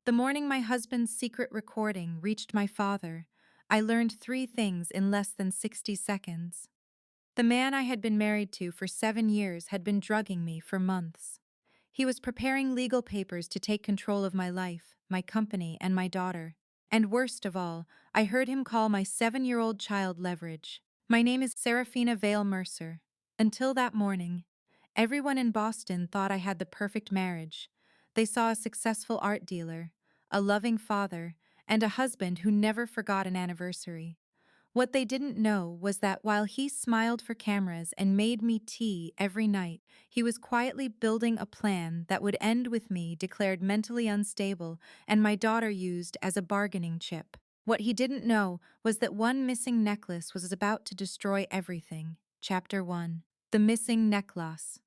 The morning my husband's secret recording reached my father, I learned three things in less than 60 seconds. The man I had been married to for 7 years had been drugging me for months. He was preparing legal papers to take control of my life, my company, and my daughter. And worst of all, I heard him call my 7-year-old child leverage. My name is Seraphina Vale Mercer. Until that morning, everyone in Boston thought I had the perfect marriage. They saw a successful art dealer, a loving father, and a husband who never forgot an anniversary. What they didn't know was that while he smiled for cameras and made me tea every night, he was quietly building a plan that would end with me declared mentally unstable and my daughter used as a bargaining chip. What he didn't know was that one missing necklace was about to destroy everything. Chapter 1. The Missing Necklace.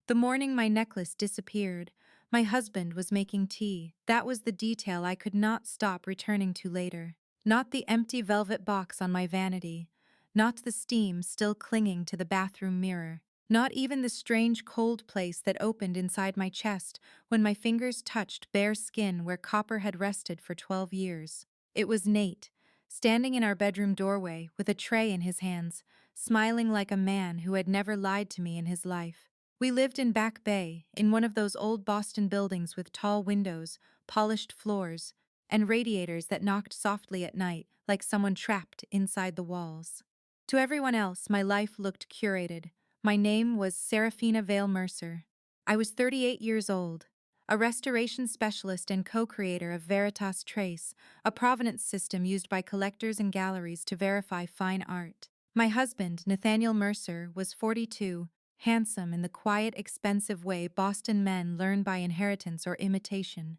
The morning my necklace disappeared, my husband was making tea. That was the detail I could not stop returning to later. Not the empty velvet box on my vanity, not the steam still clinging to the bathroom mirror, not even the strange cold place that opened inside my chest when my fingers touched bare skin where copper had rested for 12 years. It was Nate, standing in our bedroom doorway with a tray in his hands, smiling like a man who had never lied to me in his life. We lived in Back Bay, in one of those old Boston buildings with tall windows, polished floors, and radiators that knocked softly at night like someone trapped inside the walls. To everyone else, my life looked curated. My name was Seraphina Vale Mercer. I was 38 years old, a restoration specialist and co-creator of Veritas Trace, a provenance system used by collectors and galleries to verify fine art. My husband, Nathaniel Mercer, was 42, handsome in the quiet, expensive way Boston men learn by inheritance or imitation.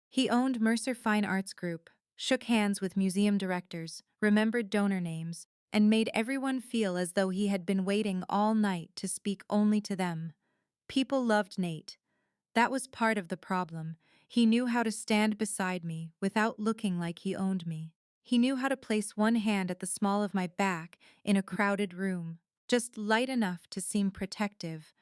He owned Mercer Fine Arts Group, shook hands with museum directors, remembered donor names, and made everyone feel as though he had been waiting all night to speak only to them. People loved Nate. That was part of the problem. He knew how to stand beside me without looking like he owned me. He knew how to place one hand at the small of my back in a crowded room, just light enough to seem protective,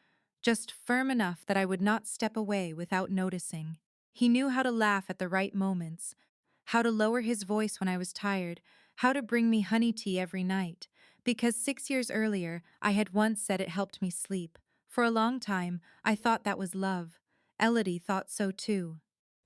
just firm enough that I would not step away without noticing. He knew how to laugh at the right moments, how to lower his voice when I was tired, how to bring me honey tea every night, because 6 years earlier I had once said it helped me sleep. For a long time, I thought that was love. Elodie thought so too.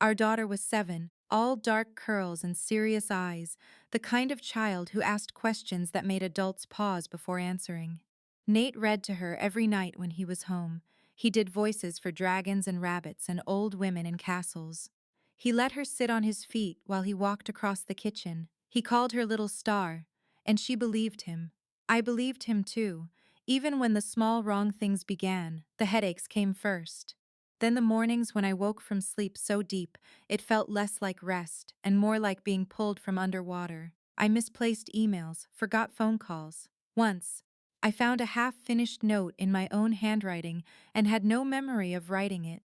Our daughter was 7, all dark curls and serious eyes, the kind of child who asked questions that made adults pause before answering. Nate read to her every night when he was home. He did voices for dragons and rabbits and old women in castles. He let her sit on his feet while he walked across the kitchen. He called her little star, and she believed him. I believed him too. Even when the small wrong things began, the headaches came first. Then the mornings when I woke from sleep so deep, it felt less like rest and more like being pulled from underwater. I misplaced emails, forgot phone calls. Once, I found a half-finished note in my own handwriting and had no memory of writing it.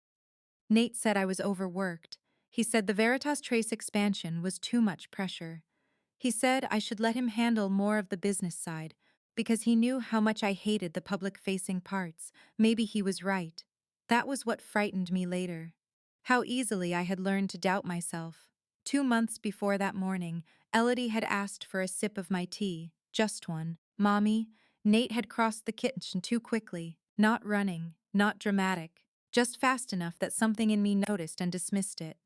Nate said I was overworked. He said the Veritas Trace expansion was too much pressure. He said I should let him handle more of the business side, because he knew how much I hated the public-facing parts. Maybe he was right. That was what frightened me later. How easily I had learned to doubt myself. 2 months before that morning, Elodie had asked for a sip of my tea, just one. Mommy, Nate had crossed the kitchen too quickly, not running, not dramatic, just fast enough that something in me noticed and dismissed it.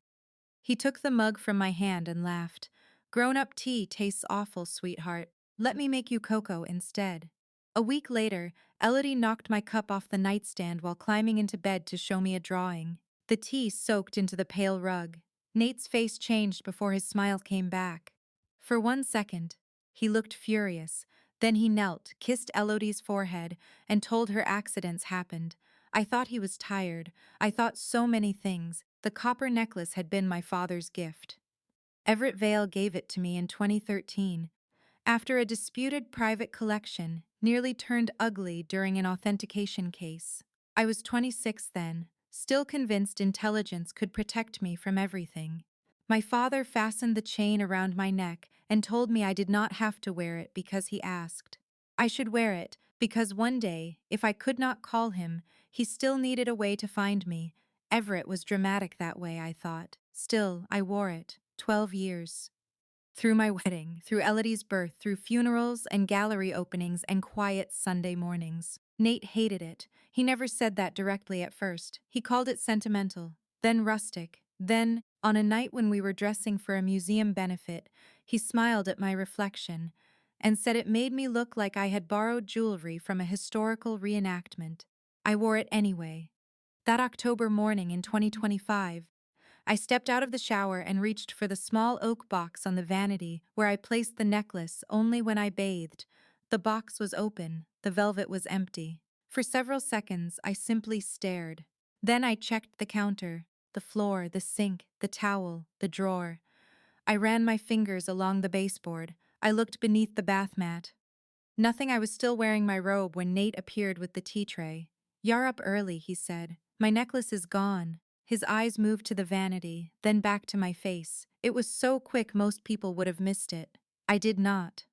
He took the mug from my hand and laughed. Grown-up tea tastes awful, sweetheart. Let me make you cocoa instead. A week later, Elodie knocked my cup off the nightstand while climbing into bed to show me a drawing. The tea soaked into the pale rug. Nate's face changed before his smile came back. For 1 second, he looked furious. Then he knelt, kissed Elodie's forehead, and told her accidents happened. I thought he was tired. I thought so many things. The copper necklace had been my father's gift. Everett Vale gave it to me in 2013. After a disputed private collection nearly turned ugly during an authentication case. I was 26 then, still convinced intelligence could protect me from everything. My father fastened the chain around my neck and told me I did not have to wear it because he asked. I should wear it because one day, if I could not call him, he still needed a way to find me. Everett was dramatic that way, I thought. Still, I wore it. 12 years. Through my wedding, through Elodie's birth, through funerals and gallery openings and quiet Sunday mornings. Nate hated it. He never said that directly at first. He called it sentimental, then rustic. Then, on a night when we were dressing for a museum benefit, he smiled at my reflection and said it made me look like I had borrowed jewelry from a historical reenactment. I wore it anyway. That October morning in 2025, I stepped out of the shower and reached for the small oak box on the vanity where I placed the necklace only when I bathed. The box was open, the velvet was empty. For several seconds, I simply stared. Then I checked the counter, the floor, the sink, the towel, the drawer. I ran my fingers along the baseboard. I looked beneath the bath mat. Nothing. I was still wearing my robe when Nate appeared with the tea tray. "You're up early," he said. "My necklace is gone." His eyes moved to the vanity, then back to my face. It was so quick most people would have missed it. I did not.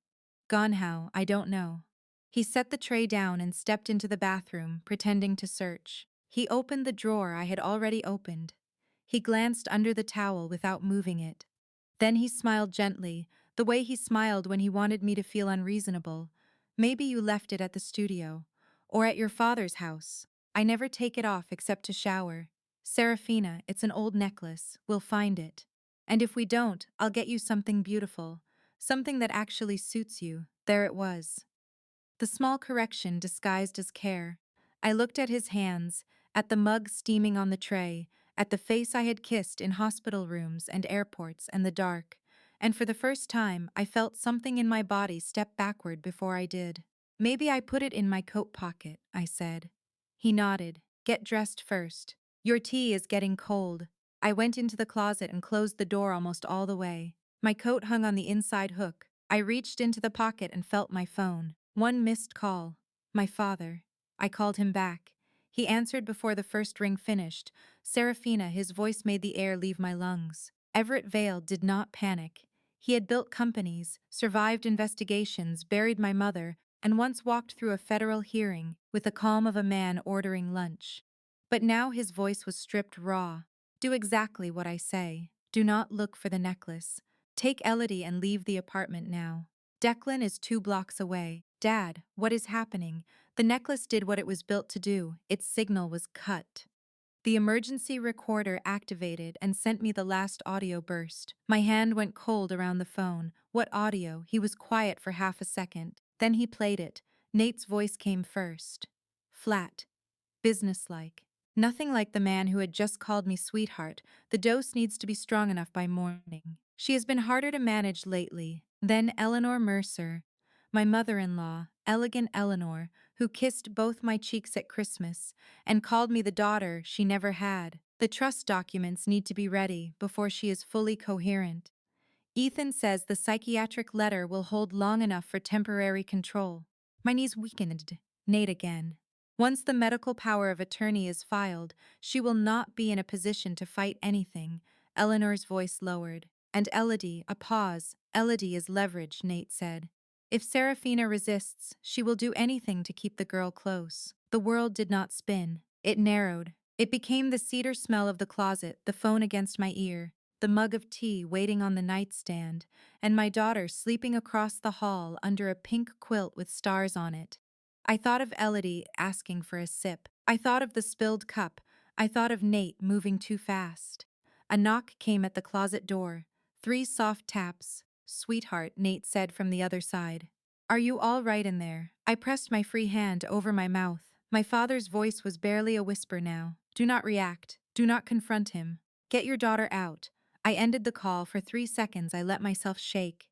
Gone how, I don't know. He set the tray down and stepped into the bathroom, pretending to search. He opened the drawer I had already opened. He glanced under the towel without moving it. Then he smiled gently, the way he smiled when he wanted me to feel unreasonable. "Maybe you left it at the studio. Or at your father's house. I never take it off except to shower. Seraphina, it's an old necklace. We'll find it. And if we don't, I'll get you something beautiful. Something that actually suits you." There it was. The small correction disguised as care. I looked at his hands, at the mug steaming on the tray, at the face I had kissed in hospital rooms and airports and the dark, and for the first time I felt something in my body step backward before I did. "Maybe I put it in my coat pocket," I said. He nodded. "Get dressed first. Your tea is getting cold." I went into the closet and closed the door almost all the way. My coat hung on the inside hook. I reached into the pocket and felt my phone. One missed call. My father. I called him back. He answered before the first ring finished. "Seraphina," his voice made the air leave my lungs. Everett Vale did not panic. He had built companies, survived investigations, buried my mother, and once walked through a federal hearing with the calm of a man ordering lunch. But now his voice was stripped raw. "Do exactly what I say. Do not look for the necklace. Take Elodie and leave the apartment now. Declan is 2 blocks away." "Dad, what is happening?" The necklace did what it was built to do. Its signal was cut. The emergency recorder activated and sent me the last audio burst. My hand went cold around the phone. "What audio?" He was quiet for half a second. Then he played it. Nate's voice came first. Flat. Businesslike. Nothing like the man who had just called me sweetheart. "The dose needs to be strong enough by morning. She has been harder to manage lately." Then Eleanor Mercer, my mother-in-law, elegant Eleanor, who kissed both my cheeks at Christmas and called me the daughter she never had. "The trust documents need to be ready before she is fully coherent. Ethan says the psychiatric letter will hold long enough for temporary control." My knees weakened. Nate again. "Once the medical power of attorney is filed, she will not be in a position to fight anything." Eleanor's voice lowered. "And Elodie," a pause. "Elodie is leverage," Nate said. "If Seraphina resists, she will do anything to keep the girl close." The world did not spin. It narrowed. It became the cedar smell of the closet, the phone against my ear, the mug of tea waiting on the nightstand, and my daughter sleeping across the hall under a pink quilt with stars on it. I thought of Elodie asking for a sip. I thought of the spilled cup. I thought of Nate moving too fast. A knock came at the closet door. 3 soft taps. "Sweetheart," Nate said from the other side. "Are you all right in there?" I pressed my free hand over my mouth. My father's voice was barely a whisper now. "Do not react. Do not confront him. Get your daughter out." I ended the call. For 3 seconds I let myself shake.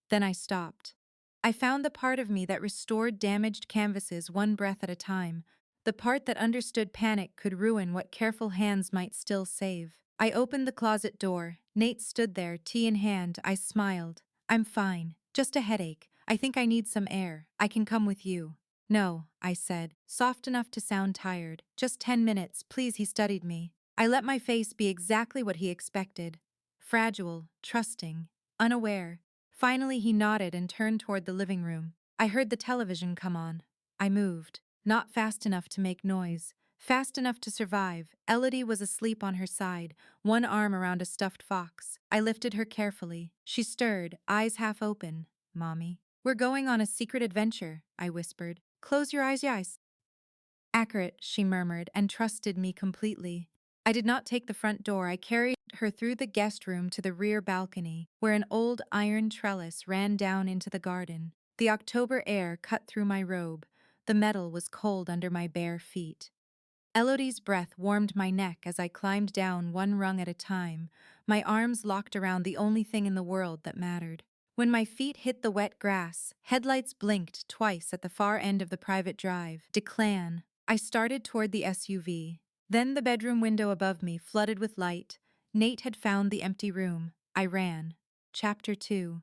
Then I stopped. I found the part of me that restored damaged canvases one breath at a time, the part that understood panic could ruin what careful hands might still save. I opened the closet door. Nate stood there, tea in hand. I smiled. "I'm fine. Just a headache. I think I need some air. I can come with you." "No," I said, soft enough to sound tired. "Just 10 minutes, please." He studied me. I let my face be exactly what he expected. Fragile, trusting, unaware. Finally he nodded and turned toward the living room. I heard the television come on. I moved. Not fast enough to make noise. Fast enough to survive, Elodie was asleep on her side, one arm around a stuffed fox. I lifted her carefully. She stirred, eyes half open. Mommy. We're going on a secret adventure, I whispered. Close your eyes, yes. Accurate, she murmured, and trusted me completely. I did not take the front door. I carried her through the guest room to the rear balcony, where an old iron trellis ran down into the garden. The October air cut through my robe. The metal was cold under my bare feet. Elodie's breath warmed my neck as I climbed down one rung at a time, my arms locked around the only thing in the world that mattered. When my feet hit the wet grass, headlights blinked twice at the far end of the private drive. Declan. I started toward the SUV. Then the bedroom window above me flooded with light. Nate had found the empty room. I ran. Chapter 2.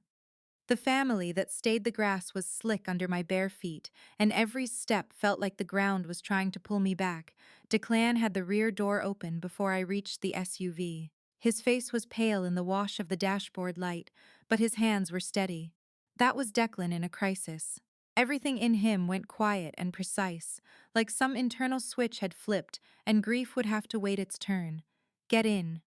The family that stayed the grass was slick under my bare feet, and every step felt like the ground was trying to pull me back. Declan had the rear door open before I reached the SUV. His face was pale in the wash of the dashboard light, but his hands were steady. That was Declan in a crisis. Everything in him went quiet and precise, like some internal switch had flipped and grief would have to wait its turn. Get in.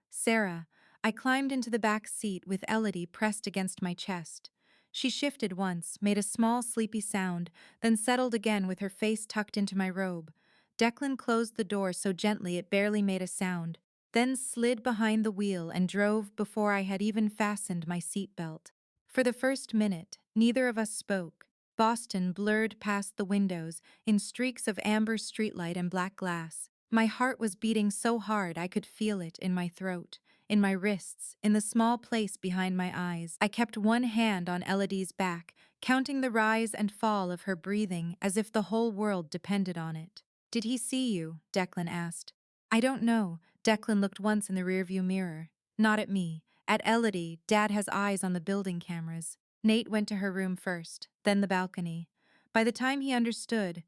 Sarah. I climbed into the back seat with Elodie pressed against my chest. She shifted once, made a small sleepy sound, then settled again with her face tucked into my robe. Declan closed the door so gently it barely made a sound, then slid behind the wheel and drove before I had even fastened my seatbelt. For the first minute, neither of us spoke. Boston blurred past the windows in streaks of amber streetlight and black glass. My heart was beating so hard I could feel it in my throat, in my wrists, in the small place behind my eyes. I kept one hand on Elodie's back, counting the rise and fall of her breathing as if the whole world depended on it. Did he see you? Declan asked. I don't know. Declan looked once in the rearview mirror. Not at me. At Elodie. Dad has eyes on the building cameras. Nate went to her room first, then the balcony. By the time he understood,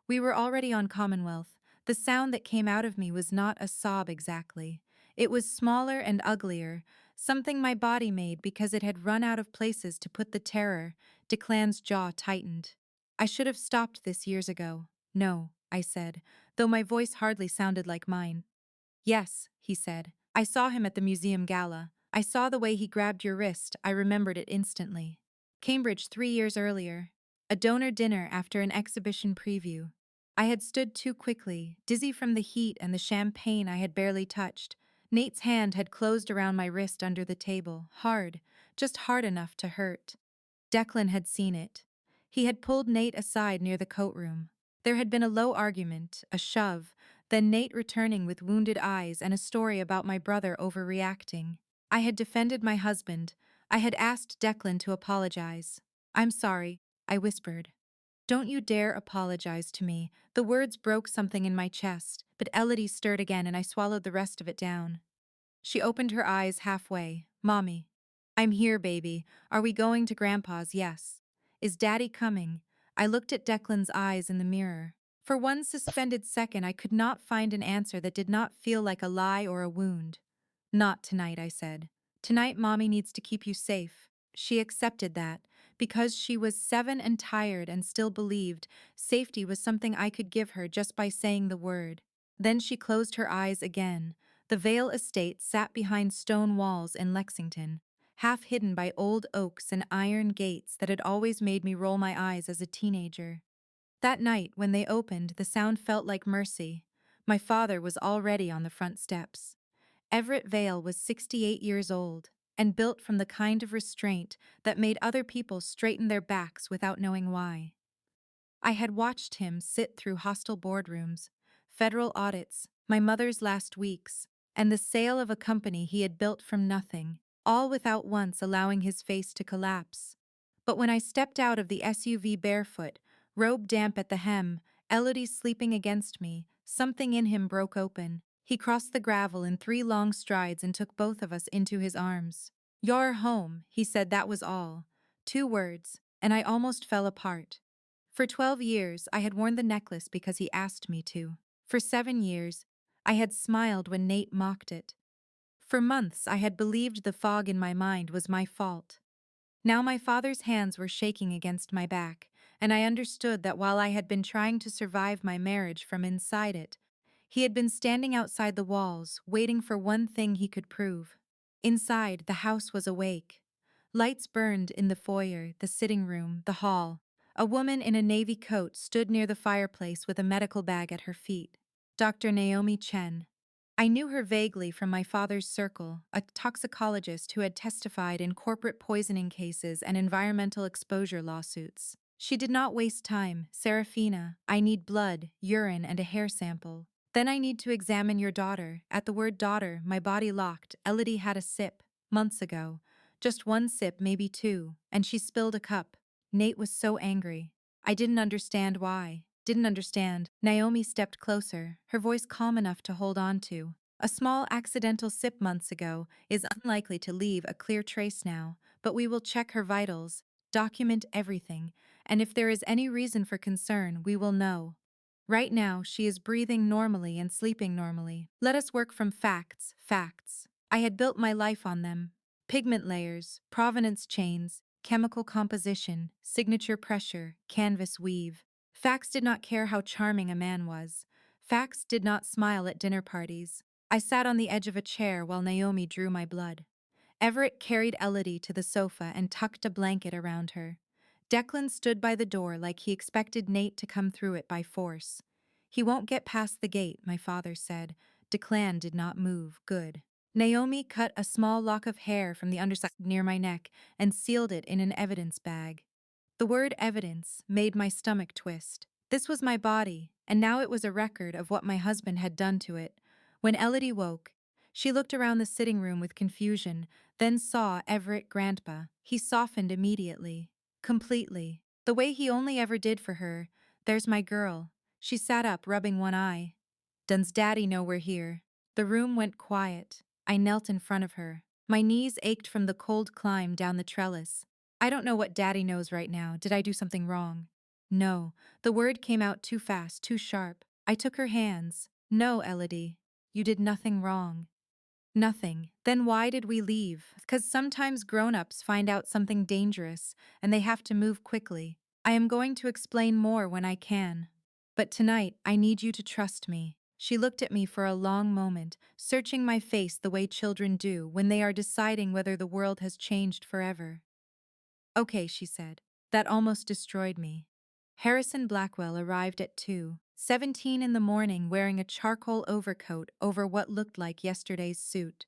we were already on Commonwealth. The sound that came out of me was not a sob exactly. It was smaller and uglier, something my body made because it had run out of places to put the terror. Declan's jaw tightened. I should have stopped this years ago. No, I said, though my voice hardly sounded like mine. Yes, he said. I saw him at the museum gala. I saw the way he grabbed your wrist. I remembered it instantly. Cambridge 3 years earlier. A donor dinner after an exhibition preview. I had stood too quickly, dizzy from the heat and the champagne I had barely touched. Nate's hand had closed around my wrist under the table, hard, just hard enough to hurt. Declan had seen it. He had pulled Nate aside near the courtroom. There had been a low argument, a shove, then Nate returning with wounded eyes and a story about my brother overreacting. I had defended my husband. I had asked Declan to apologize. I'm sorry, I whispered. Don't you dare apologize to me. The words broke something in my chest, but Elodie stirred again and I swallowed the rest of it down. She opened her eyes halfway. Mommy. I'm here, baby. Are we going to Grandpa's? Yes. Is Daddy coming? I looked at Declan's eyes in the mirror. For one suspended second, I could not find an answer that did not feel like a lie or a wound. Not tonight, I said. Tonight, Mommy needs to keep you safe. She accepted that, because she was 7 and tired and still believed safety was something I could give her just by saying the word. Then she closed her eyes again. The Vale estate sat behind stone walls in Lexington, half hidden by old oaks and iron gates that had always made me roll my eyes as a teenager. That night, when they opened, the sound felt like mercy. My father was already on the front steps. Everett Vale was 68 years old, and built from the kind of restraint that made other people straighten their backs without knowing why. I had watched him sit through hostile boardrooms, federal audits, my mother's last weeks, and the sale of a company he had built from nothing, all without once allowing his face to collapse. But when I stepped out of the SUV barefoot, robe damp at the hem, Elodie sleeping against me, something in him broke open. He crossed the gravel in 3 long strides and took both of us into his arms. You're home, he said. That was all. 2 words, and I almost fell apart. For 12 years, I had worn the necklace because he asked me to. For 7 years, I had smiled when Nate mocked it. For months, I had believed the fog in my mind was my fault. Now my father's hands were shaking against my back, and I understood that while I had been trying to survive my marriage from inside it, He had been standing outside the walls, waiting for one thing he could prove. Inside, the house was awake. Lights burned in the foyer, the sitting room, the hall. A woman in a navy coat stood near the fireplace with a medical bag at her feet. Dr. Naomi Chen. I knew her vaguely from my father's circle, a toxicologist who had testified in corporate poisoning cases and environmental exposure lawsuits. She did not waste time. Seraphina, I need blood, urine, and a hair sample. Then I need to examine your daughter. At the word daughter, my body locked. Elodie had a sip, months ago. Just one sip, maybe two, and she spilled a cup. Nate was so angry. I didn't understand why. Didn't understand. Naomi stepped closer, her voice calm enough to hold on to. A small accidental sip months ago is unlikely to leave a clear trace now, but we will check her vitals, document everything, and if there is any reason for concern, we will know. Right now, she is breathing normally and sleeping normally. Let us work from facts, facts. I had built my life on them. Pigment layers, provenance chains, chemical composition, signature pressure, canvas weave. Facts did not care how charming a man was. Facts did not smile at dinner parties. I sat on the edge of a chair while Naomi drew my blood. Everett carried Elodie to the sofa and tucked a blanket around her. Declan stood by the door like he expected Nate to come through it by force. He won't get past the gate, my father said. Declan did not move. Good. Naomi cut a small lock of hair from the underside near my neck and sealed it in an evidence bag. The word evidence made my stomach twist. This was my body, and now it was a record of what my husband had done to it. When Elodie woke, she looked around the sitting room with confusion, then saw Everett Grandpa. He softened immediately. Completely. The way he only ever did for her. There's my girl. She sat up, rubbing one eye. Does Daddy know we're here? The room went quiet. I knelt in front of her. My knees ached from the cold climb down the trellis. I don't know what Daddy knows right now. Did I do something wrong? No. The word came out too fast, too sharp. I took her hands. No, Elodie. You did nothing wrong. Nothing. Then why did we leave? Because sometimes grown-ups find out something dangerous, and they have to move quickly. I am going to explain more when I can. But tonight, I need you to trust me. She looked at me for a long moment, searching my face the way children do when they are deciding whether the world has changed forever. Okay, she said. That almost destroyed me. Harrison Blackwell arrived at 2:17 in the morning wearing a charcoal overcoat over what looked like yesterday's suit.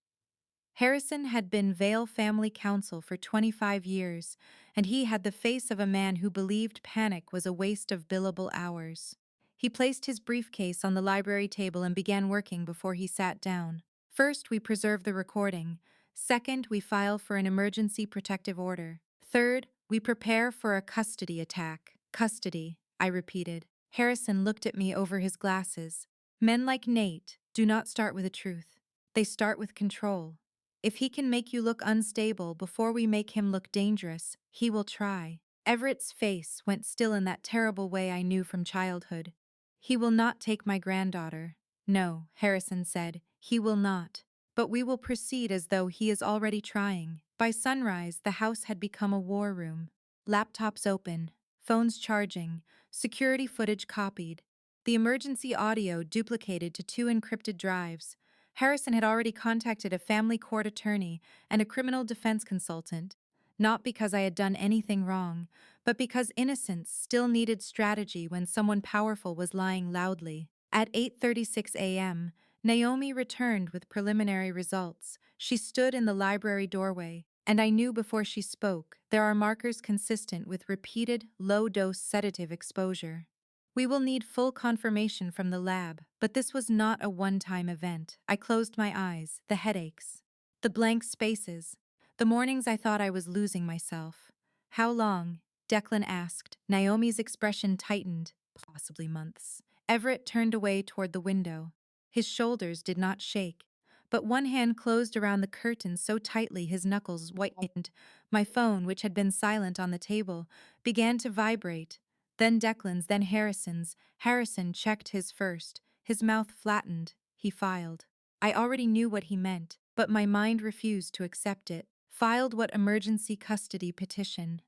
Harrison had been Vale family counsel for 25 years, and he had the face of a man who believed panic was a waste of billable hours. He placed his briefcase on the library table and began working before he sat down. First, we preserve the recording. Second, we file for an emergency protective order. Third, we prepare for a custody attack. Custody, I repeated. Harrison looked at me over his glasses. Men like Nate do not start with the truth. They start with control. If he can make you look unstable before we make him look dangerous, he will try. Everett's face went still in that terrible way I knew from childhood. He will not take my granddaughter. No, Harrison said, he will not. But we will proceed as though he is already trying. By sunrise, the house had become a war room. Laptops open, phones charging, security footage copied, the emergency audio duplicated to 2 encrypted drives. Harrison had already contacted a family court attorney and a criminal defense consultant, not because I had done anything wrong, but because innocence still needed strategy when someone powerful was lying loudly. At 8:36 a.m., Naomi returned with preliminary results. She stood in the library doorway, and I knew before she spoke there are markers consistent with repeated, low-dose sedative exposure. We will need full confirmation from the lab, but this was not a one-time event. I closed my eyes, the headaches, the blank spaces, the mornings I thought I was losing myself. How long? Declan asked. Naomi's expression tightened. Possibly months. Everett turned away toward the window. His shoulders did not shake, but one hand closed around the curtain so tightly his knuckles whitened. My phone, which had been silent on the table, began to vibrate. Then Declan's, then Harrison's. Harrison checked his first. His mouth flattened. He filed. I already knew what he meant, but my mind refused to accept it. Filed what emergency custody petition?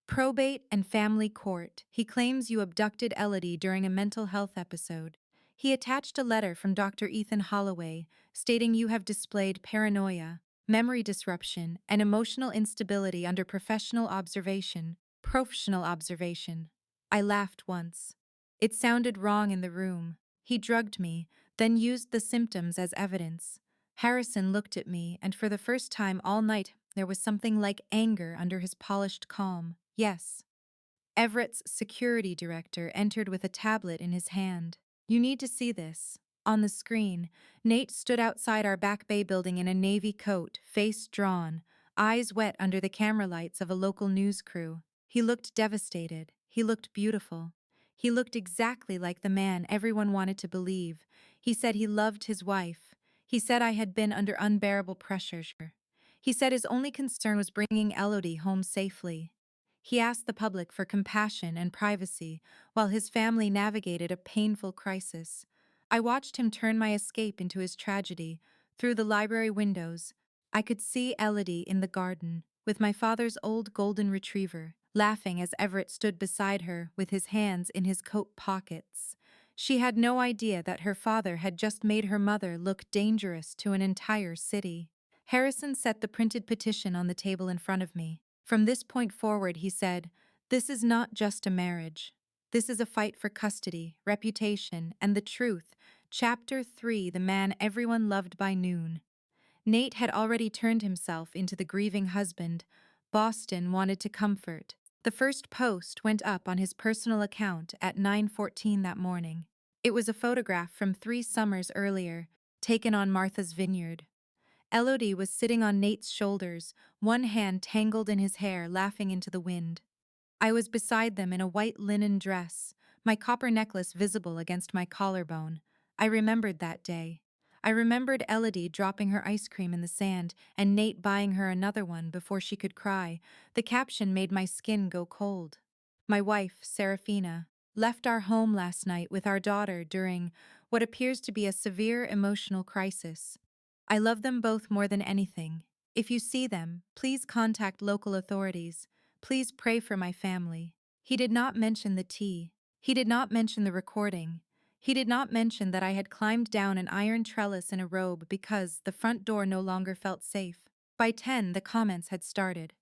Probate and family court. He claims you abducted Elodie during a mental health episode. He attached a letter from Dr. Ethan Holloway stating you have displayed paranoia, memory disruption, and emotional instability under professional observation, professional observation. I laughed once. It sounded wrong in the room. He drugged me, then used the symptoms as evidence. Harrison looked at me, and for the first time all night, there was something like anger under his polished calm. Yes. Everett's security director entered with a tablet in his hand. You need to see this. On the screen, Nate stood outside our Back Bay building in a navy coat, face drawn, eyes wet under the camera lights of a local news crew. He looked devastated. He looked beautiful. He looked exactly like the man everyone wanted to believe. He said he loved his wife. He said I had been under unbearable pressure. He said his only concern was bringing Elodie home safely. He asked the public for compassion and privacy while his family navigated a painful crisis. I watched him turn my escape into his tragedy. Through the library windows, I could see Elodie in the garden, with my father's old golden retriever, laughing as Everett stood beside her with his hands in his coat pockets. She had no idea that her father had just made her mother look dangerous to an entire city. Harrison set the printed petition on the table in front of me. From this point forward, he said, this is not just a marriage. This is a fight for custody, reputation, and the truth. Chapter 3: The Man Everyone Loved by Noon. Nate had already turned himself into the grieving husband. Boston wanted to comfort. The first post went up on his personal account at 9:14 that morning. It was a photograph from 3 summers earlier, taken on Martha's Vineyard. Elodie was sitting on Nate's shoulders, one hand tangled in his hair, laughing into the wind. I was beside them in a white linen dress, my copper necklace visible against my collarbone. I remembered that day. I remembered Elodie dropping her ice cream in the sand and Nate buying her another one before she could cry. The caption made my skin go cold. My wife, Seraphina, left our home last night with our daughter during what appears to be a severe emotional crisis. I love them both more than anything. If you see them, please contact local authorities. Please pray for my family. He did not mention the tea. He did not mention the recording. He did not mention that I had climbed down an iron trellis in a robe because the front door no longer felt safe. By 10, the comments had started.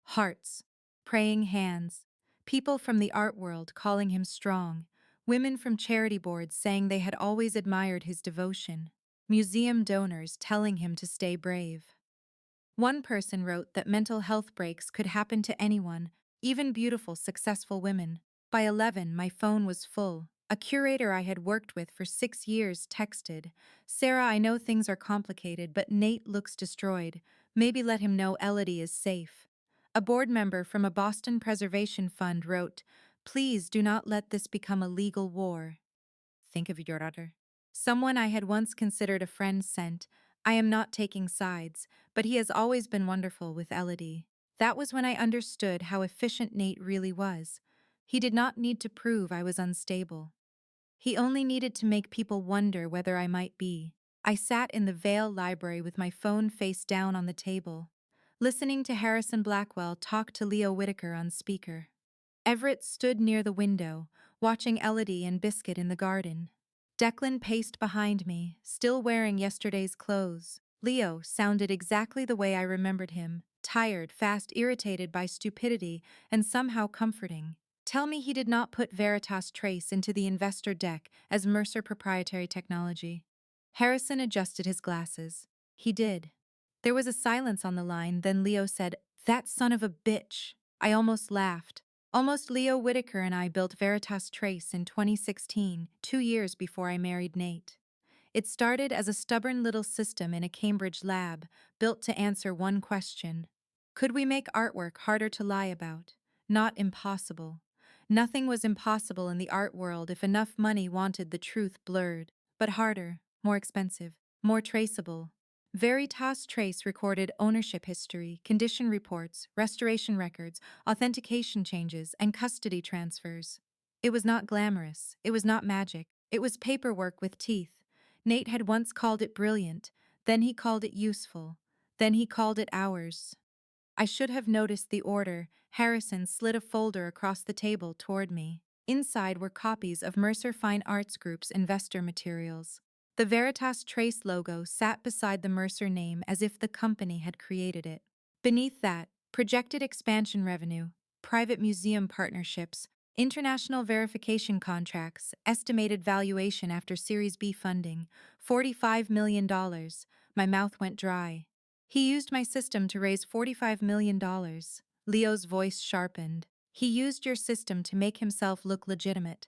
Hearts. Praying hands. People from the art world calling him strong. Women from charity boards saying they had always admired his devotion. Museum donors telling him to stay brave. One person wrote that mental health breaks could happen to anyone, even beautiful, successful women. By 11, my phone was full. A curator I had worked with for 6 years texted, Sarah, I know things are complicated, but Nate looks destroyed. Maybe let him know Elodie is safe. A board member from a Boston Preservation Fund wrote, please do not let this become a legal war. Think of your daughter. Someone I had once considered a friend sent, I am not taking sides, but he has always been wonderful with Elodie. That was when I understood how efficient Nate really was. He did not need to prove I was unstable. He only needed to make people wonder whether I might be. I sat in the Vale Library with my phone face down on the table, listening to Harrison Blackwell talk to Leo Whitaker on speaker. Everett stood near the window, watching Elodie and Biscuit in the garden. Declan paced behind me, still wearing yesterday's clothes. Leo sounded exactly the way I remembered him, tired, fast, irritated by stupidity, and somehow comforting. Tell me he did not put Veritas Trace into the investor deck as Mercer proprietary technology. Harrison adjusted his glasses. He did. There was a silence on the line, then Leo said, that son of a bitch. I almost laughed. Almost. Leo Whitaker and I built Veritas Trace in 2016, 2 years before I married Nate. It started as a stubborn little system in a Cambridge lab, built to answer one question. Could we make artwork harder to lie about? Not impossible. Nothing was impossible in the art world if enough money wanted the truth blurred, but harder, more expensive, more traceable. Veritas Trace recorded ownership history, condition reports, restoration records, authentication changes, and custody transfers. It was not glamorous. It was not magic. It was paperwork with teeth. Nate had once called it brilliant, then he called it useful, then he called it ours. I should have noticed the order. Harrison slid a folder across the table toward me. Inside were copies of Mercer Fine Arts Group's investor materials. The Veritas Trace logo sat beside the Mercer name as if the company had created it. Beneath that, projected expansion revenue, private museum partnerships, international verification contracts, estimated valuation after Series B funding, $45 million. My mouth went dry. He used my system to raise $45 million. Leo's voice sharpened. He used your system to make himself look legitimate.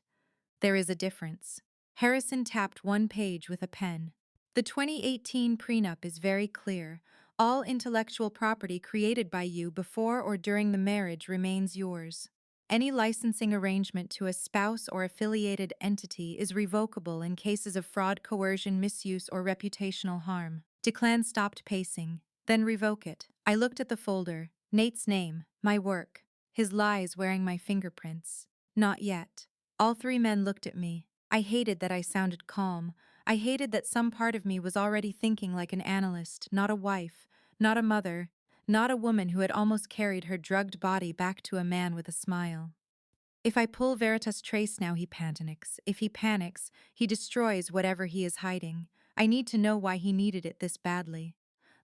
There is a difference. Harrison tapped one page with a pen. The 2018 prenup is very clear. All intellectual property created by you before or during the marriage remains yours. Any licensing arrangement to a spouse or affiliated entity is revocable in cases of fraud, coercion, misuse, or reputational harm. Declan stopped pacing. Then revoke it. I looked at the folder. Nate's name, my work, his lies wearing my fingerprints. Not yet. All three men looked at me. I hated that I sounded calm. I hated that some part of me was already thinking like an analyst, not a wife, not a mother, not a woman who had almost carried her drugged body back to a man with a smile. If I pull Veritas Trace now, he panics. If he panics, he destroys whatever he is hiding. I need to know why he needed it this badly.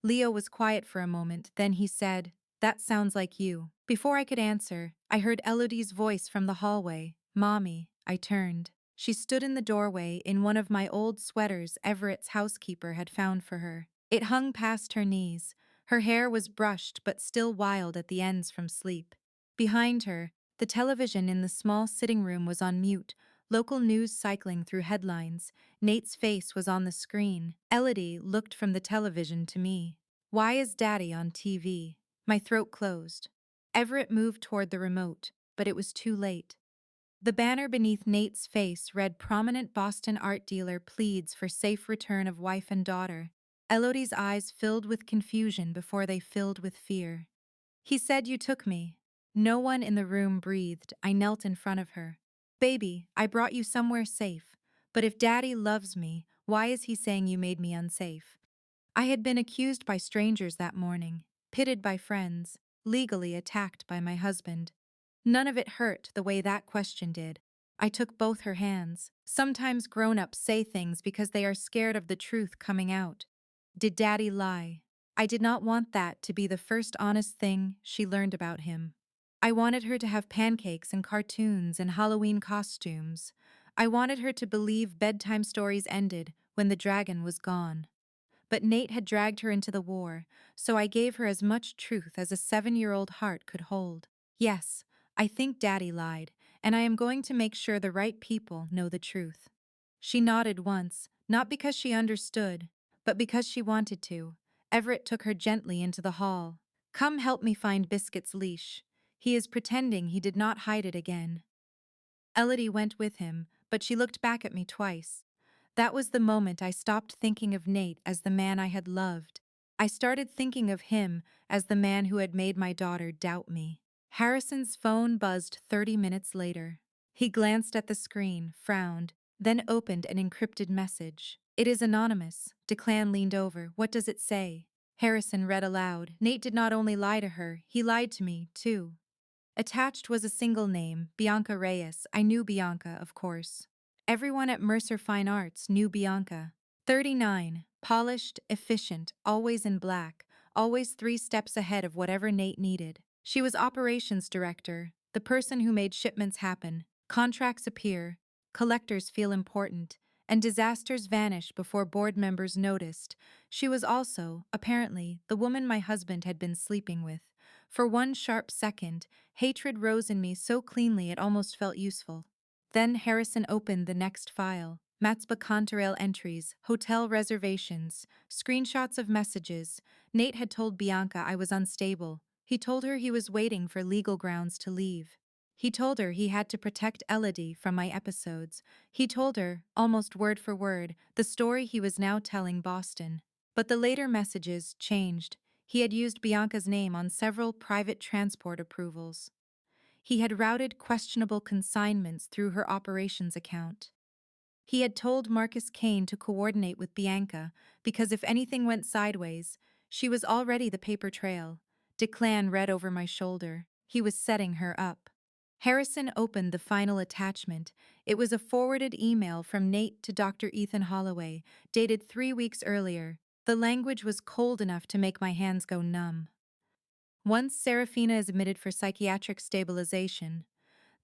Leo was quiet for a moment, then he said, "That sounds like you." Before I could answer, I heard Elodie's voice from the hallway. "Mommy." I turned. She stood in the doorway in one of my old sweaters Everett's housekeeper had found for her. It hung past her knees. Her hair was brushed but still wild at the ends from sleep. Behind her, the television in the small sitting room was on mute, local news cycling through headlines. Nate's face was on the screen. Elodie looked from the television to me. "Why is Daddy on TV?" My throat closed. Everett moved toward the remote, but it was too late. The banner beneath Nate's face read, "Prominent Boston art dealer pleads for safe return of wife and daughter." Elodie's eyes filled with confusion before they filled with fear. "He said you took me." No one in the room breathed. I knelt in front of her. "Baby, I brought you somewhere safe. But if Daddy loves me, why is he saying you made me unsafe?" I had been accused by strangers that morning, pitted by friends, legally attacked by my husband. None of it hurt the way that question did. I took both her hands. Sometimes grown-ups say things because they are scared of the truth coming out. Did Daddy lie? I did not want that to be the first honest thing she learned about him. I wanted her to have pancakes and cartoons and Halloween costumes. I wanted her to believe bedtime stories ended when the dragon was gone. But Nate had dragged her into the war, so I gave her as much truth as a 7-year-old heart could hold. "Yes, I think Daddy lied, and I am going to make sure the right people know the truth." She nodded once, not because she understood, but because she wanted to. Everett took her gently into the hall. "Come help me find Biscuit's leash. He is pretending he did not hide it again." Elodie went with him, but she looked back at me twice. That was the moment I stopped thinking of Nate as the man I had loved. I started thinking of him as the man who had made my daughter doubt me. Harrison's phone buzzed 30 minutes later. He glanced at the screen, frowned, then opened an encrypted message. "It is anonymous." Declan leaned over. "What does it say?" Harrison read aloud. "Nate did not only lie to her, he lied to me, too." Attached was a single name, Bianca Reyes. I knew Bianca, of course. Everyone at Mercer Fine Arts knew Bianca. 39, polished, efficient, always in black, always 3 steps ahead of whatever Nate needed. She was operations director, the person who made shipments happen, contracts appear, collectors feel important, and disasters vanish before board members noticed. She was also, apparently, the woman my husband had been sleeping with. For one sharp second, hatred rose in me so cleanly it almost felt useful. Then Harrison opened the next file. Matsba Contrail entries, hotel reservations, screenshots of messages. Nate had told Bianca I was unstable. He told her he was waiting for legal grounds to leave. He told her he had to protect Elodie from my episodes. He told her, almost word for word, the story he was now telling Boston. But the later messages changed. He had used Bianca's name on several private transport approvals. He had routed questionable consignments through her operations account. He had told Marcus Kane to coordinate with Bianca because if anything went sideways, she was already the paper trail. Declan read over my shoulder. He was setting her up. Harrison opened the final attachment. It was a forwarded email from Nate to Dr. Ethan Holloway, dated 3 weeks earlier. The language was cold enough to make my hands go numb. Once Seraphina is admitted for psychiatric stabilization,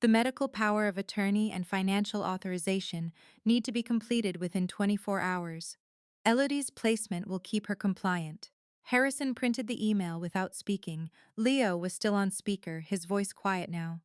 the medical power of attorney and financial authorization need to be completed within 24 hours. Elodie's placement will keep her compliant. Harrison printed the email without speaking. Leo was still on speaker, his voice quiet now.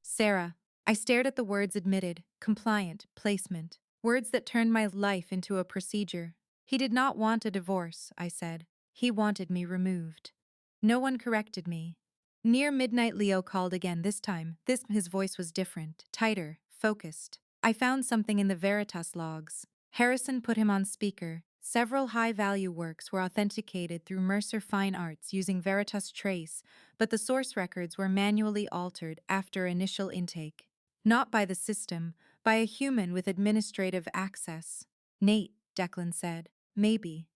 Sarah. I stared at the words admitted, compliant, placement. Words that turned my life into a procedure. He did not want a divorce, I said. He wanted me removed. No one corrected me. Near midnight Leo called again this time. His voice was different, tighter, focused. I found something in the Veritas logs. Harrison put him on speaker. Several high-value works were authenticated through Mercer Fine Arts using Veritas Trace, but the source records were manually altered after initial intake. Not by the system, by a human with administrative access. Nate, Declan said. Maybe.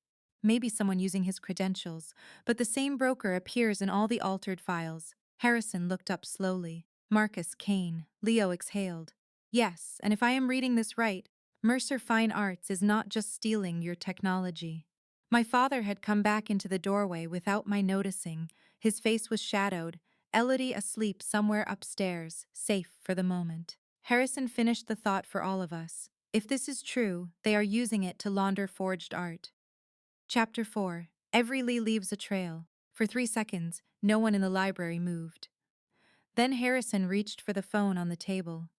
Maybe someone using his credentials, but the same broker appears in all the altered files. Harrison looked up slowly. Marcus Kane. Leo exhaled. Yes, and if I am reading this right, Mercer Fine Arts is not just stealing your technology. My father had come back into the doorway without my noticing. His face was shadowed, Elodie asleep somewhere upstairs, safe for the moment. Harrison finished the thought for all of us. If this is true, they are using it to launder forged art. Chapter 4. Every Lee leaves a trail. For 3 seconds, no one in the library moved. Then Harrison reached for the phone on the table.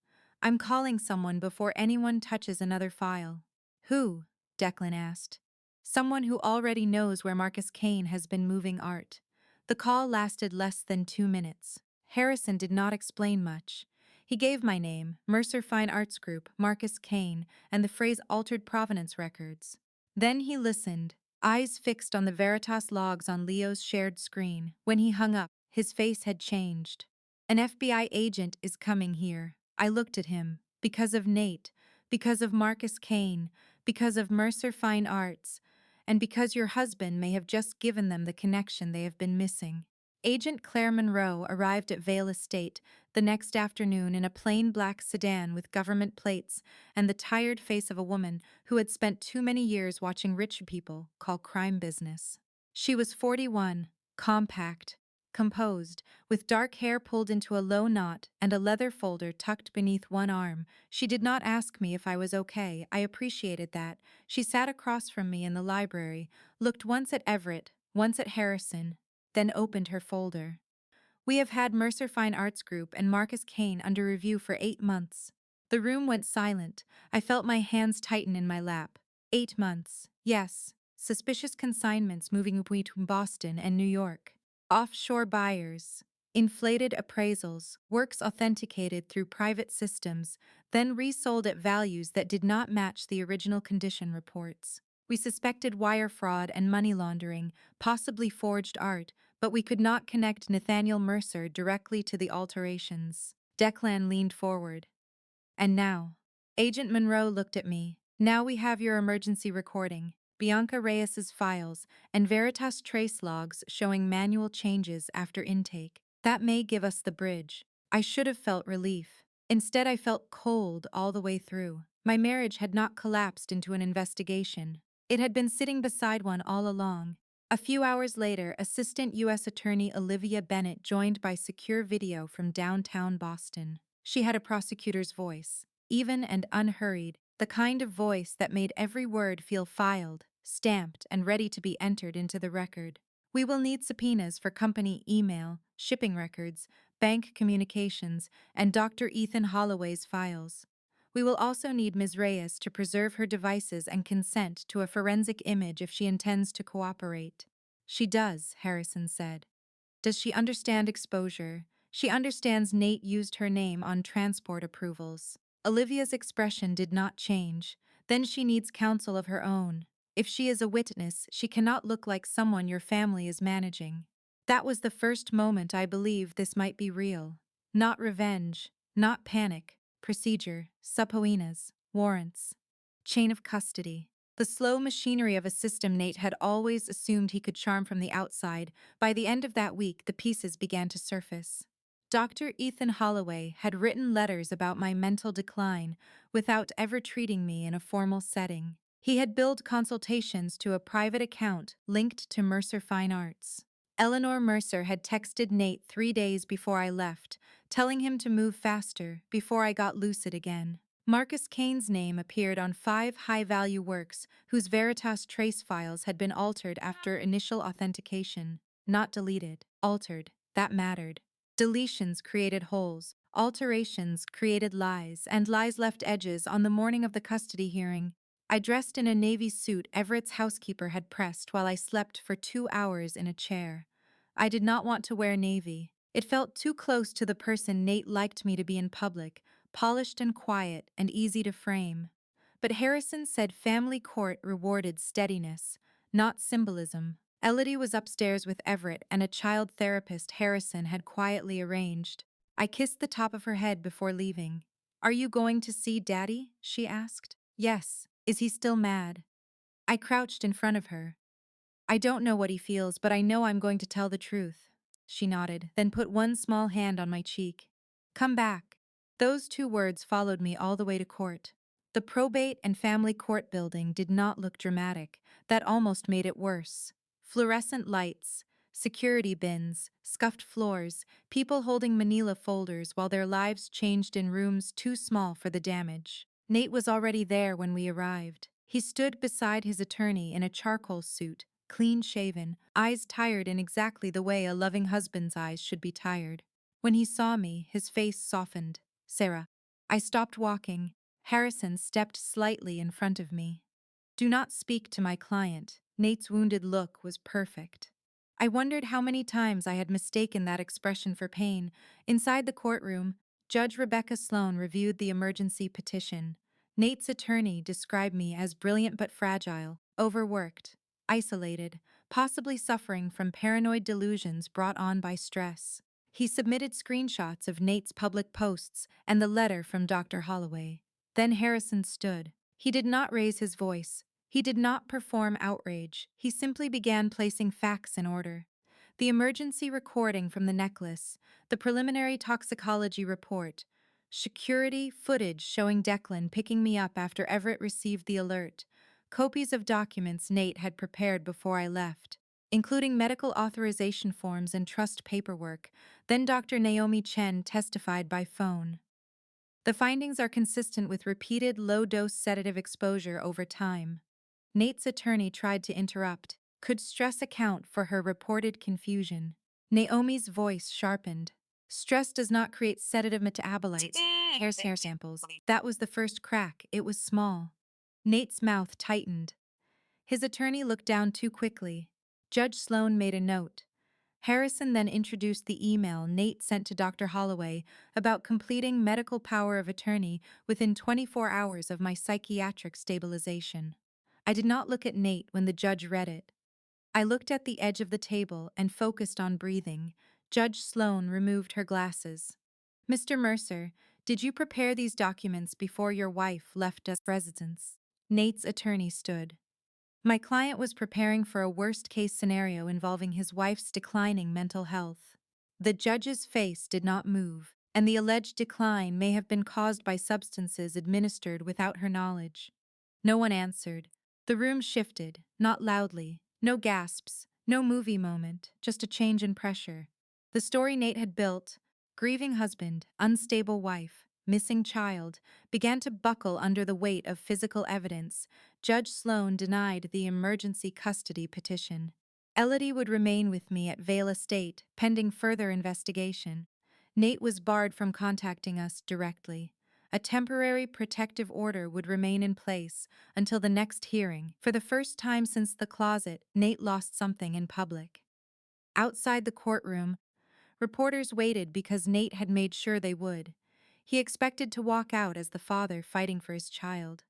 I'm calling someone before anyone touches another file. Who? Declan asked. Someone who already knows where Marcus Kane has been moving art. The call lasted less than 2 minutes. Harrison did not explain much. He gave my name, Mercer Fine Arts Group, Marcus Kane, and the phrase altered provenance records. Then he listened, eyes fixed on the Veritas logs on Leo's shared screen. When he hung up, his face had changed. An FBI agent is coming here. I looked at him. Because of Nate, because of Marcus Kane, because of Mercer Fine Arts, and because your husband may have just given them the connection they have been missing. Agent Claire Monroe arrived at Vale Estate the next afternoon in a plain black sedan with government plates and the tired face of a woman who had spent too many years watching rich people call crime business. She was 41, compact, composed, with dark hair pulled into a low knot and a leather folder tucked beneath one arm. She did not ask me if I was okay. I appreciated that. She sat across from me in the library, looked once at Everett, once at Harrison, then opened her folder. We have had Mercer Fine Arts Group and Marcus Kane under review for 8 months. The room went silent. I felt my hands tighten in my lap. 8 months. Yes. Suspicious consignments moving between Boston and New York. Offshore buyers. Inflated appraisals. Works authenticated through private systems, then resold at values that did not match the original condition reports. We suspected wire fraud and money laundering, possibly forged art, but we could not connect Nathaniel Mercer directly to the alterations. Declan leaned forward. And now? Agent Monroe looked at me. Now we have your emergency recording, Bianca Reyes's files, and Veritas trace logs showing manual changes after intake. That may give us the bridge. I should have felt relief. Instead, I felt cold all the way through. My marriage had not collapsed into an investigation. It had been sitting beside one all along. A few hours later, Assistant U.S. Attorney Olivia Bennett joined by secure video from downtown Boston. She had a prosecutor's voice, even and unhurried, the kind of voice that made every word feel filed, stamped, and ready to be entered into the record. We will need subpoenas for company email, shipping records, bank communications, and Dr. Ethan Holloway's files. We will also need Ms. Reyes to preserve her devices and consent to a forensic image if she intends to cooperate. She does, Harrison said. Does she understand exposure? She understands Nate used her name on transport approvals. Olivia's expression did not change. Then she needs counsel of her own. If she is a witness, she cannot look like someone your family is managing. That was the first moment I believed this might be real. Not revenge, not panic. Procedure, subpoenas, warrants, chain of custody. The slow machinery of a system Nate had always assumed he could charm from the outside. By the end of that week, the pieces began to surface. Dr. Ethan Holloway had written letters about my mental decline without ever treating me in a formal setting. He had billed consultations to a private account linked to Mercer Fine Arts. Eleanor Mercer had texted Nate 3 days before I left, telling him to move faster before I got lucid again. Marcus Kane's name appeared on 5 high-value works whose Veritas trace files had been altered after initial authentication. Not deleted, altered. That mattered. Deletions created holes, alterations created lies, and lies left edges on the morning of the custody hearing. I dressed in a navy suit Everett's housekeeper had pressed while I slept for 2 hours in a chair. I did not want to wear navy. It felt too close to the person Nate liked me to be in public, polished and quiet and easy to frame. But Harrison said family court rewarded steadiness, not symbolism. Elodie was upstairs with Everett and a child therapist Harrison had quietly arranged. I kissed the top of her head before leaving. "Are you going to see Daddy?" she asked. "Yes. Is he still mad?" I crouched in front of her. "I don't know what he feels, but I know I'm going to tell the truth." She nodded, then put one small hand on my cheek. "Come back." Those 2 words followed me all the way to court. The probate and family court building did not look dramatic. That almost made it worse. Fluorescent lights, security bins, scuffed floors, people holding manila folders while their lives changed in rooms too small for the damage. Nate was already there when we arrived. He stood beside his attorney in a charcoal suit, clean-shaven, eyes tired in exactly the way a loving husband's eyes should be tired. When he saw me, his face softened. "Sarah." I stopped walking. Harrison stepped slightly in front of me. "Do not speak to my client." Nate's wounded look was perfect. I wondered how many times I had mistaken that expression for pain. Inside the courtroom, Judge Rebecca Sloan reviewed the emergency petition. Nate's attorney described me as brilliant but fragile, overworked, isolated, possibly suffering from paranoid delusions brought on by stress. He submitted screenshots of Nate's public posts and the letter from Dr. Holloway. Then Harrison stood. He did not raise his voice. He did not perform outrage. He simply began placing facts in order. The emergency recording from the necklace, the preliminary toxicology report, security footage showing Declan picking me up after Everett received the alert, copies of documents Nate had prepared before I left, including medical authorization forms and trust paperwork. Then Dr. Naomi Chen testified by phone. The findings are consistent with repeated low-dose sedative exposure over time. Nate's attorney tried to interrupt. Could stress account for her reported confusion? Naomi's voice sharpened. Stress does not create sedative metabolites. Hair samples. That was the first crack. It was small. Nate's mouth tightened. His attorney looked down too quickly. Judge Sloan made a note. Harrison then introduced the email Nate sent to Dr. Holloway about completing medical power of attorney within 24 hours of my psychiatric stabilization. I did not look at Nate when the judge read it. I looked at the edge of the table and focused on breathing. Judge Sloan removed her glasses. "Mr. Mercer, did you prepare these documents before your wife left us residence?" Nate's attorney stood. My client was preparing for a worst-case scenario involving his wife's declining mental health. The judge's face did not move, and the alleged decline may have been caused by substances administered without her knowledge. No one answered. The room shifted, not loudly, no gasps, no movie moment, just a change in pressure. The story Nate had built, grieving husband, unstable wife, missing child, began to buckle under the weight of physical evidence. Judge Sloan denied the emergency custody petition. Elodie would remain with me at Vale Estate, pending further investigation. Nate was barred from contacting us directly. A temporary protective order would remain in place until the next hearing. For the first time since the closet, Nate lost something in public. Outside the courtroom, reporters waited because Nate had made sure they would. He expected to walk out as the father fighting for his child.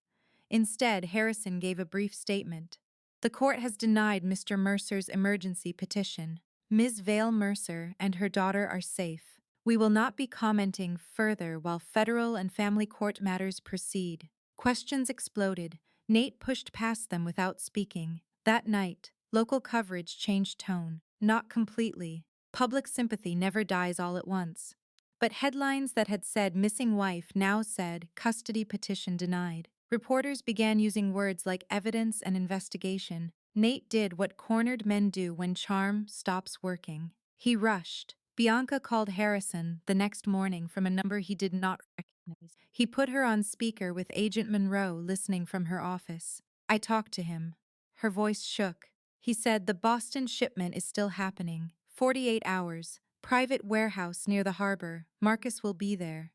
Instead, Harrison gave a brief statement. "The court has denied Mr. Mercer's emergency petition. Ms. Vale Mercer and her daughter are safe. We will not be commenting further while federal and family court matters proceed." Questions exploded. Nate pushed past them without speaking. That night, local coverage changed tone. Not completely. Public sympathy never dies all at once. But headlines that had said missing wife now said custody petition denied. Reporters began using words like evidence and investigation. Nate did what cornered men do when charm stops working. He rushed. Bianca called Harrison the next morning from a number he did not recognize. He put her on speaker with Agent Monroe listening from her office. I talked to him. Her voice shook. He said the Boston shipment is still happening. 48 hours. Private warehouse near the harbor. Marcus will be there.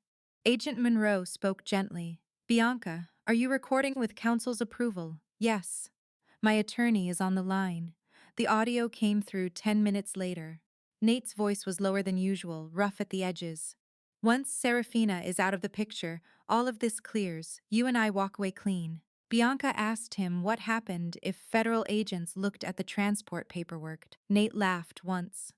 Agent Monroe spoke gently. Bianca, are you recording with counsel's approval? Yes. My attorney is on the line. The audio came through 10 minutes later. Nate's voice was lower than usual, rough at the edges. Once Seraphina is out of the picture, all of this clears. You and I walk away clean. Bianca asked him what happened if federal agents looked at the transport paperwork. Nate laughed once.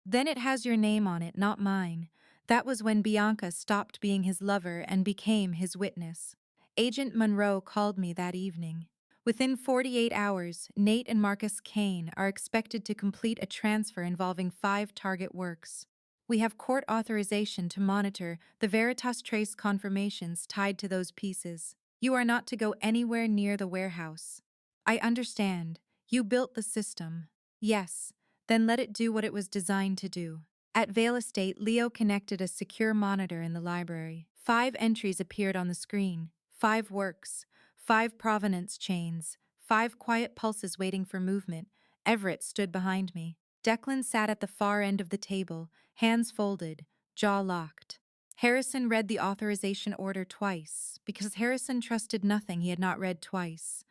Then it has your name on it, not mine. That was when Bianca stopped being his lover and became his witness. Agent Monroe called me that evening. Within 48 hours, Nate and Marcus Kane are expected to complete a transfer involving 5 target works. We have court authorization to monitor the Veritas Trace confirmations tied to those pieces. You are not to go anywhere near the warehouse. I understand. You built the system. Yes. Then let it do what it was designed to do. At Vale Estate, Leo connected a secure monitor in the library. 5 entries appeared on the screen. 5 works. 5 provenance chains. 5 quiet pulses waiting for movement. Everett stood behind me. Declan sat at the far end of the table, hands folded, jaw locked. Harrison read the authorization order twice, because Harrison trusted nothing he had not read twice.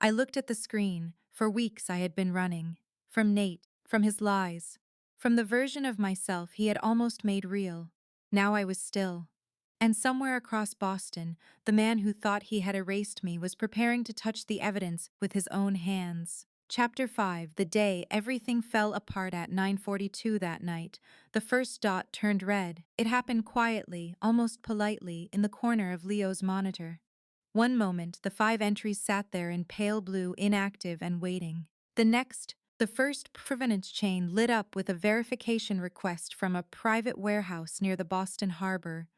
I looked at the screen. For weeks I had been running. From Nate. From his lies. From the version of myself he had almost made real. Now I was still. And somewhere across Boston, the man who thought he had erased me was preparing to touch the evidence with his own hands. Chapter 5. The day everything fell apart at 9:42 that night, the first dot turned red. It happened quietly, almost politely, in the corner of Leo's monitor. One moment, the 5 entries sat there in pale blue, inactive and waiting. The next, the first provenance chain lit up with a verification request from a private warehouse near the Boston harbor.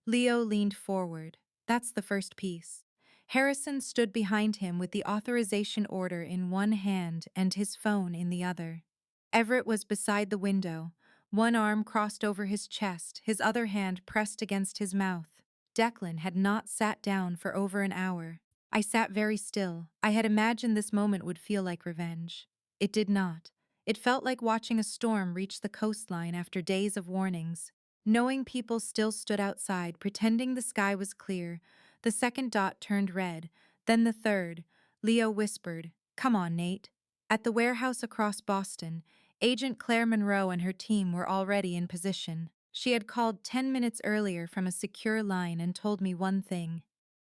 Leo leaned forward. That's the first piece. Harrison stood behind him with the authorization order in one hand and his phone in the other. Everett was beside the window, one arm crossed over his chest, his other hand pressed against his mouth. Declan had not sat down for over an hour. I sat very still. I had imagined this moment would feel like revenge. It did not. It felt like watching a storm reach the coastline after days of warnings. Knowing people still stood outside, pretending the sky was clear, the second dot turned red, then the third. Leo whispered, "Come on, Nate." At the warehouse across Boston, Agent Claire Monroe and her team were already in position. She had called 10 minutes earlier from a secure line and told me one thing.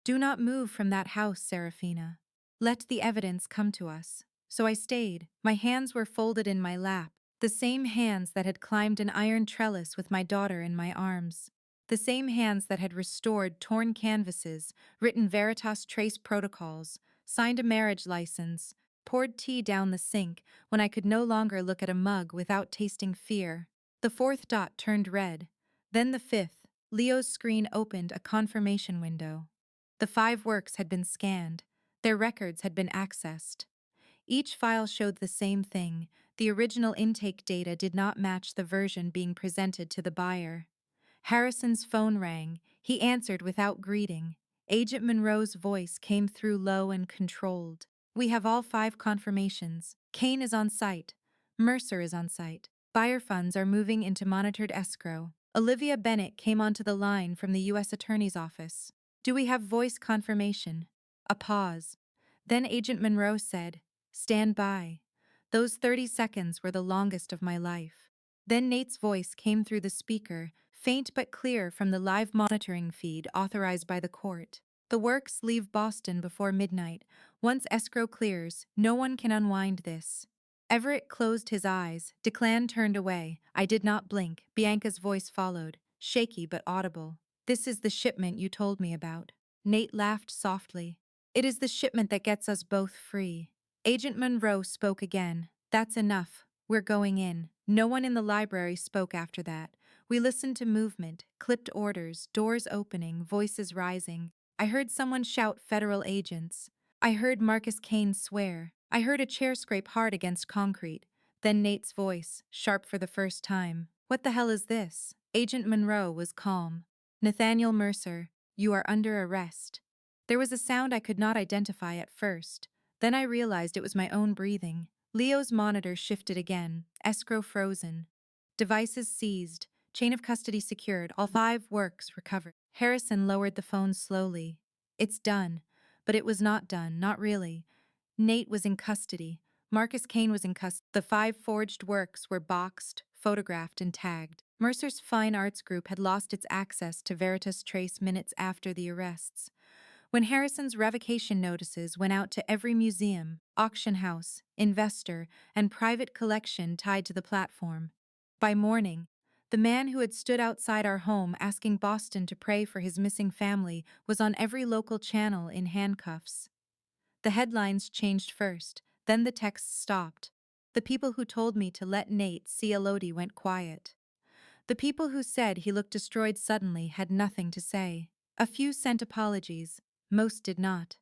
Do not move from that house, Seraphina. Let the evidence come to us. So I stayed. My hands were folded in my lap, the same hands that had climbed an iron trellis with my daughter in my arms. The same hands that had restored torn canvases, written Veritas Trace protocols, signed a marriage license, poured tea down the sink when I could no longer look at a mug without tasting fear. The fourth dot turned red. Then the fifth. Leo's screen opened a confirmation window. The 5 works had been scanned. Their records had been accessed. Each file showed the same thing. The original intake data did not match the version being presented to the buyer. Harrison's phone rang. He answered without greeting. Agent Monroe's voice came through low and controlled. We have all 5 confirmations. Kane is on site. Mercer is on site. Buyer funds are moving into monitored escrow. Olivia Bennett came onto the line from the U.S. Attorney's Office. Do we have voice confirmation? A pause. Then Agent Monroe said, "Stand by." Those 30 seconds were the longest of my life. Then Nate's voice came through the speaker, faint but clear from the live monitoring feed authorized by the court. The works leave Boston before midnight. Once escrow clears, no one can unwind this. Everett closed his eyes. Declan turned away. I did not blink. Bianca's voice followed, shaky but audible. This is the shipment you told me about. Nate laughed softly. It is the shipment that gets us both free. Agent Monroe spoke again. That's enough. We're going in. No one in the library spoke after that. We listened to movement, clipped orders, doors opening, voices rising. I heard someone shout federal agents. I heard Marcus Kane swear. I heard a chair scrape hard against concrete. Then Nate's voice, sharp for the first time. "What the hell is this?" Agent Monroe was calm. "Nathaniel Mercer, you are under arrest." There was a sound I could not identify at first. Then I realized it was my own breathing. Leo's monitor shifted again, escrow frozen. Devices seized, chain of custody secured, all 5 works recovered. Harrison lowered the phone slowly. "It's done." But it was not done, not really. Nate was in custody. Marcus Kane was in custody. The 5 forged works were boxed, photographed, and tagged. Mercer's Fine Arts Group had lost its access to Veritas Trace minutes after the arrests. When Harrison's revocation notices went out to every museum, auction house, investor, and private collection tied to the platform. By morning, the man who had stood outside our home asking Boston to pray for his missing family was on every local channel in handcuffs. The headlines changed first, then the texts stopped. The people who told me to let Nate see Elodie went quiet. The people who said he looked destroyed suddenly had nothing to say. A few sent apologies, most did not.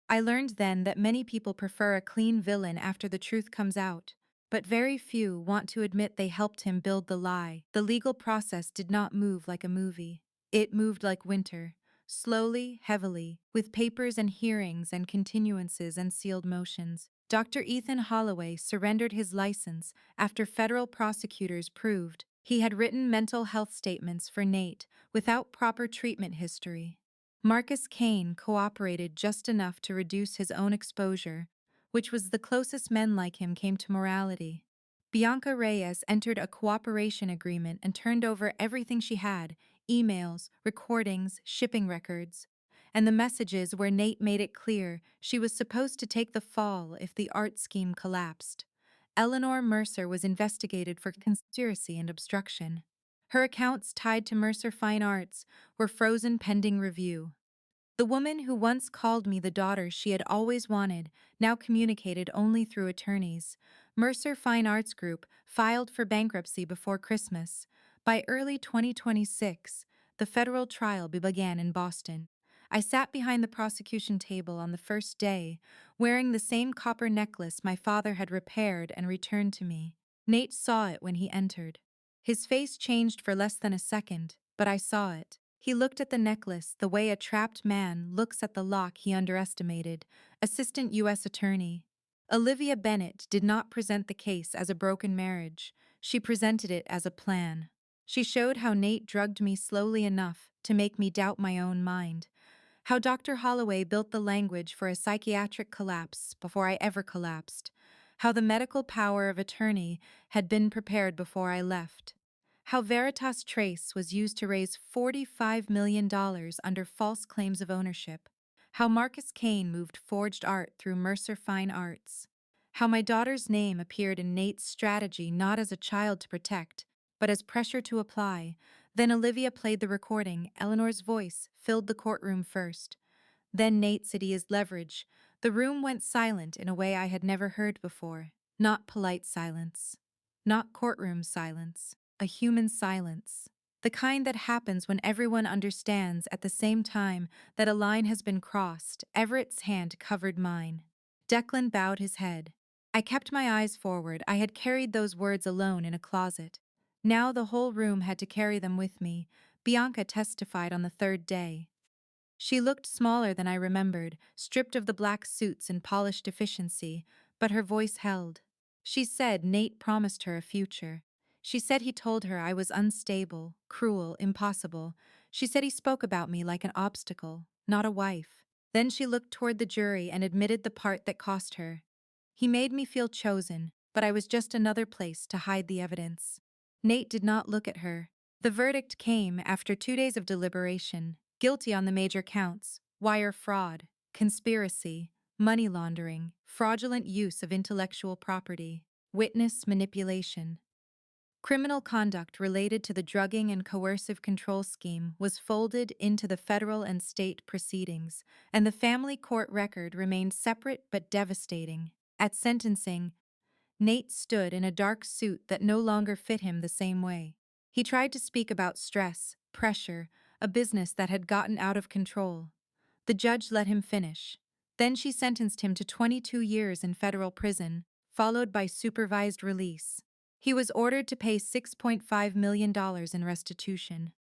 I learned then that many people prefer a clean villain after the truth comes out, but very few want to admit they helped him build the lie. The legal process did not move like a movie. It moved like winter, slowly, heavily, with papers and hearings and continuances and sealed motions. Dr. Ethan Holloway surrendered his license after federal prosecutors proved he had written mental health statements for Nate without proper treatment history. Marcus Kane cooperated just enough to reduce his own exposure, which was the closest men like him came to morality. Bianca Reyes entered a cooperation agreement and turned over everything she had: emails, recordings, shipping records. And the messages where Nate made it clear she was supposed to take the fall if the art scheme collapsed. Eleanor Mercer was investigated for conspiracy and obstruction. Her accounts tied to Mercer Fine Arts were frozen pending review. The woman who once called me the daughter she had always wanted now communicated only through attorneys. Mercer Fine Arts Group filed for bankruptcy before Christmas. By early 2026, the federal trial began in Boston. I sat behind the prosecution table on the first day, wearing the same copper necklace my father had repaired and returned to me. Nate saw it when he entered. His face changed for less than a second, but I saw it. He looked at the necklace the way a trapped man looks at the lock he underestimated. Assistant U.S. Attorney Olivia Bennett did not present the case as a broken marriage. She presented it as a plan. She showed how Nate drugged me slowly enough to make me doubt my own mind. How Dr. Holloway built the language for a psychiatric collapse before I ever collapsed. How the medical power of attorney had been prepared before I left. How Veritas Trace was used to raise $45 million under false claims of ownership. How Marcus Kane moved forged art through Mercer Fine Arts. How my daughter's name appeared in Nate's strategy not as a child to protect, but as pressure to apply. Then Olivia played the recording. Eleanor's voice filled the courtroom first. Then Nate said he used leverage. The room went silent in a way I had never heard before. Not polite silence. Not courtroom silence. A human silence. The kind that happens when everyone understands at the same time that a line has been crossed. Everett's hand covered mine. Declan bowed his head. I kept my eyes forward. I had carried those words alone in a closet. Now the whole room had to carry them with me. Bianca testified on the 3rd day. She looked smaller than I remembered, stripped of the black suits and polished efficiency, but her voice held. She said Nate promised her a future. She said he told her I was unstable, cruel, impossible. She said he spoke about me like an obstacle, not a wife. Then she looked toward the jury and admitted the part that cost her. He made me feel chosen, but I was just another place to hide the evidence. Nate did not look at her. The verdict came after 2 days of deliberation. Guilty on the major counts: wire fraud, conspiracy, money laundering, fraudulent use of intellectual property, witness manipulation. Criminal conduct related to the drugging and coercive control scheme was folded into the federal and state proceedings, and the family court record remained separate but devastating. At sentencing, Nate stood in a dark suit that no longer fit him the same way. He tried to speak about stress, pressure, a business that had gotten out of control. The judge let him finish. Then she sentenced him to 22 years in federal prison, followed by supervised release. He was ordered to pay $6.5 million in restitution.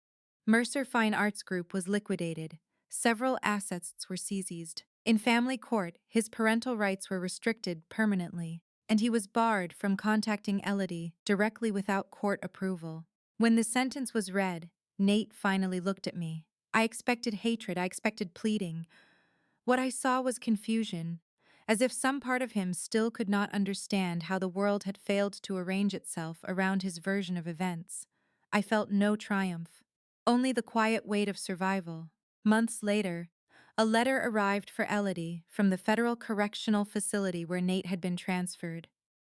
Mercer Fine Arts Group was liquidated. Several assets were seized. In family court, his parental rights were restricted permanently, and he was barred from contacting Elodie directly without court approval. When the sentence was read, Nate finally looked at me. I expected hatred, I expected pleading. What I saw was confusion, as if some part of him still could not understand how the world had failed to arrange itself around his version of events. I felt no triumph, only the quiet weight of survival. Months later, a letter arrived for Elodie from the federal correctional facility where Nate had been transferred.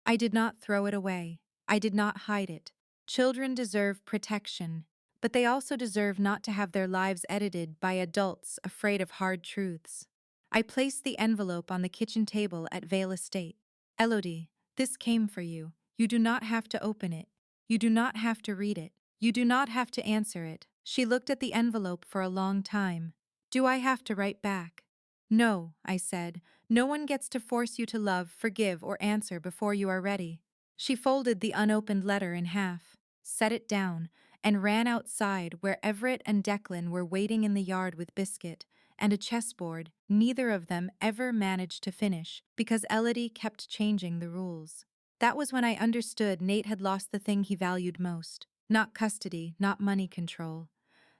I did not throw it away. I did not hide it. Children deserve protection, but they also deserve not to have their lives edited by adults afraid of hard truths. I placed the envelope on the kitchen table at Vale Estate. Elodie, this came for you. You do not have to open it. You do not have to read it. You do not have to answer it. She looked at the envelope for a long time. Do I have to write back? No, I said. No one gets to force you to love, forgive, or answer before you are ready. She folded the unopened letter in half, set it down, and ran outside where Everett and Declan were waiting in the yard with Biscuit and a chessboard. Neither of them ever managed to finish because Elodie kept changing the rules. That was when I understood Nate had lost the thing he valued most. Not custody, not money control.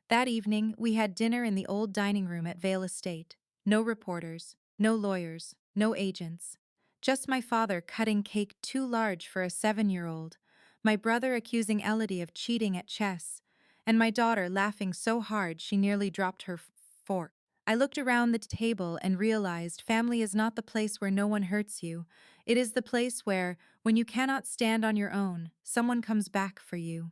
That evening, we had dinner in the old dining room at Vale Estate. No reporters, no lawyers, no agents. Just my father cutting cake too large for a 7-year-old, my brother accusing Elodie of cheating at chess, and my daughter laughing so hard she nearly dropped her fork. I looked around the table and realized family is not the place where no one hurts you. It is the place where, when you cannot stand on your own, someone comes back for you.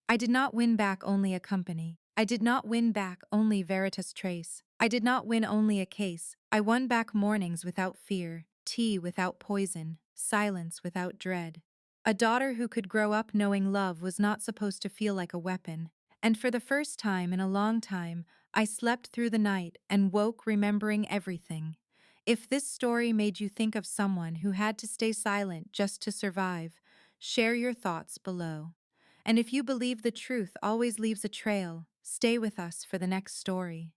I did not win back only a company. I did not win back only Veritas Trace. I did not win only a case. I won back mornings without fear, tea without poison, silence without dread. A daughter who could grow up knowing love was not supposed to feel like a weapon. And for the first time in a long time, I slept through the night and woke remembering everything. If this story made you think of someone who had to stay silent just to survive, share your thoughts below. And if you believe the truth always leaves a trail, stay with us for the next story.